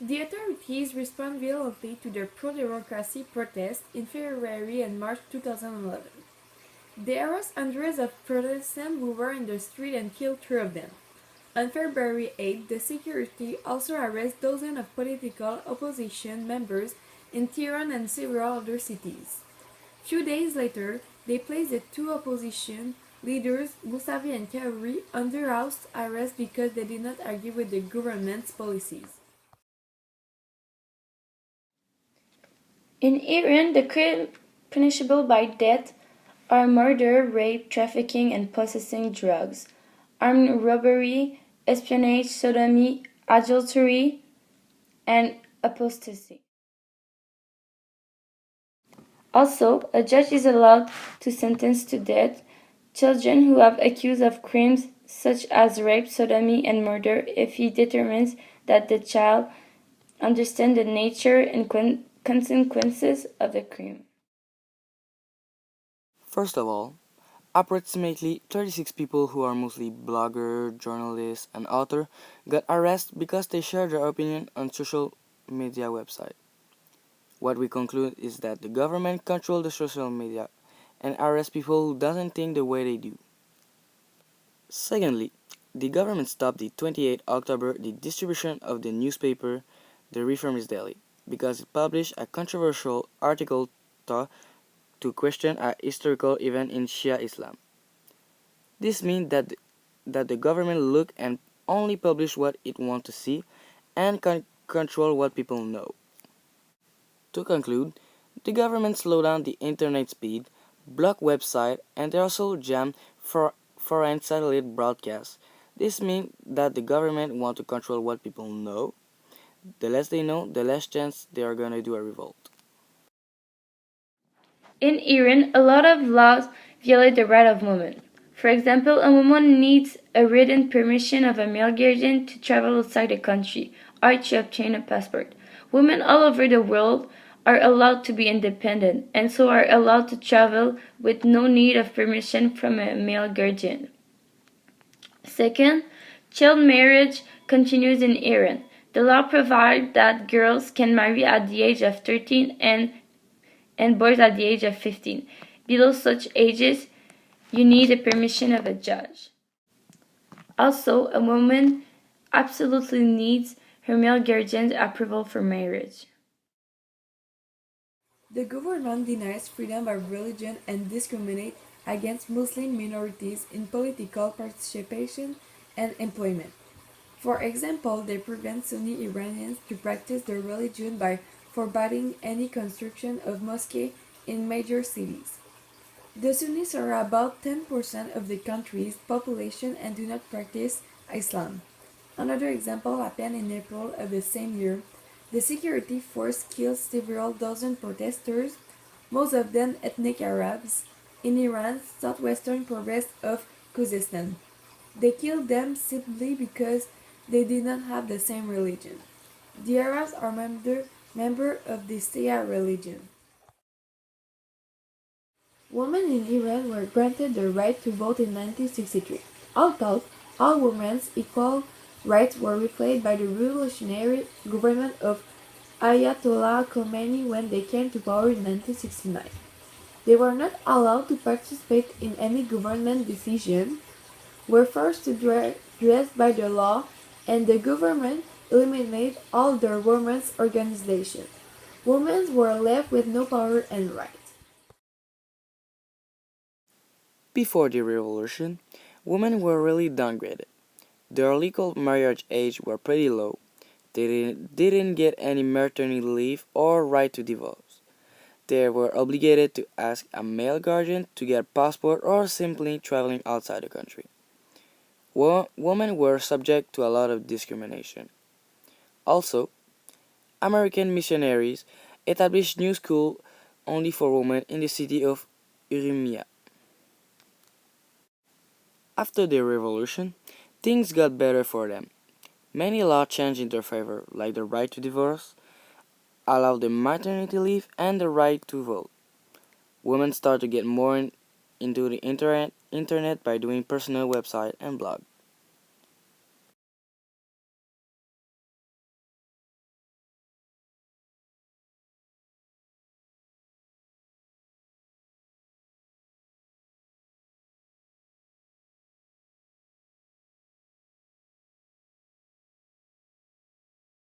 The authorities respond violently to the pro-democracy protests in February and March 2011. They arrest hundreds of Protestants who were in the street and killed three of them. On February 8, the security also arrested dozens of political opposition members in Tehran and several other cities. Few days later, they placed the two opposition leaders, Mousavi and Karouri, under house arrest because they did not agree with the government's policies. In Iran, the crimes punishable by death are murder, rape, trafficking and possessing drugs, armed robbery, espionage, sodomy, adultery, and apostasy. Also, a judge is allowed to sentence to death children who have accused of crimes such as rape, sodomy, and murder if he determines that the child understands the nature and consequences of the crime. First of all, approximately 36 people who are mostly bloggers, journalists, and authors got arrested because they shared their opinion on social media website. What we conclude is that the government controls the social media and arrests people who doesn't think the way they do. Secondly, the government stopped the 28th October the distribution of the newspaper The Reformist Daily because it published a controversial article to question a historical event in Shia Islam. This means that the government look and only publish what it wants to see and can control what people know. To conclude, the government slowed down the internet speed, blocked websites, and they also jammed foreign satellite broadcasts. This means that the government want to control what people know. The less they know, the less chance they are gonna do a revolt. In Iran, a lot of laws violate the right of women. For example, a woman needs a written permission of a male guardian to travel outside the country or to obtain a passport. Women all over the world are allowed to be independent and so are allowed to travel with no need of permission from a male guardian. Second, child marriage continues in Iran. The law provides that girls can marry at the age of 13 and boys at the age of 15. Below such ages, you need the permission of a judge. Also, a woman absolutely needs her male guardian's approval for marriage. The government denies freedom of religion and discriminates against Muslim minorities in political participation and employment. For example, they prevent Sunni Iranians to practice their religion by forbidding any construction of mosques in major cities. The Sunnis are about 10% of the country's population and do not practice Islam. Another example happened in April of the same year. The security force killed several dozen protesters, most of them ethnic Arabs, in Iran's southwestern province of Khuzestan. They killed them simply because they did not have the same religion. The Arabs are member of the Shia religion. Women in Iran were granted the right to vote in 1963. Although all women's equal rights were replaced by the revolutionary government of Ayatollah Khomeini when they came to power in 1969. They were not allowed to participate in any government decision, were forced to dress by the law, and the government eliminated all their women's organizations. Women were left with no power and rights. Before the revolution, women were really downgraded. Their legal marriage age were pretty low. They didn't get any maternity leave or right to divorce. They were obligated to ask a male guardian to get a passport or simply traveling outside the country. Women were subject to a lot of discrimination. Also, American missionaries established new schools only for women in the city of Urumia. After the revolution, things got better for them. Many laws changed in their favor, like the right to divorce, allowed the maternity leave, and the right to vote. Women started to get more into the internet by doing personal websites and blogs.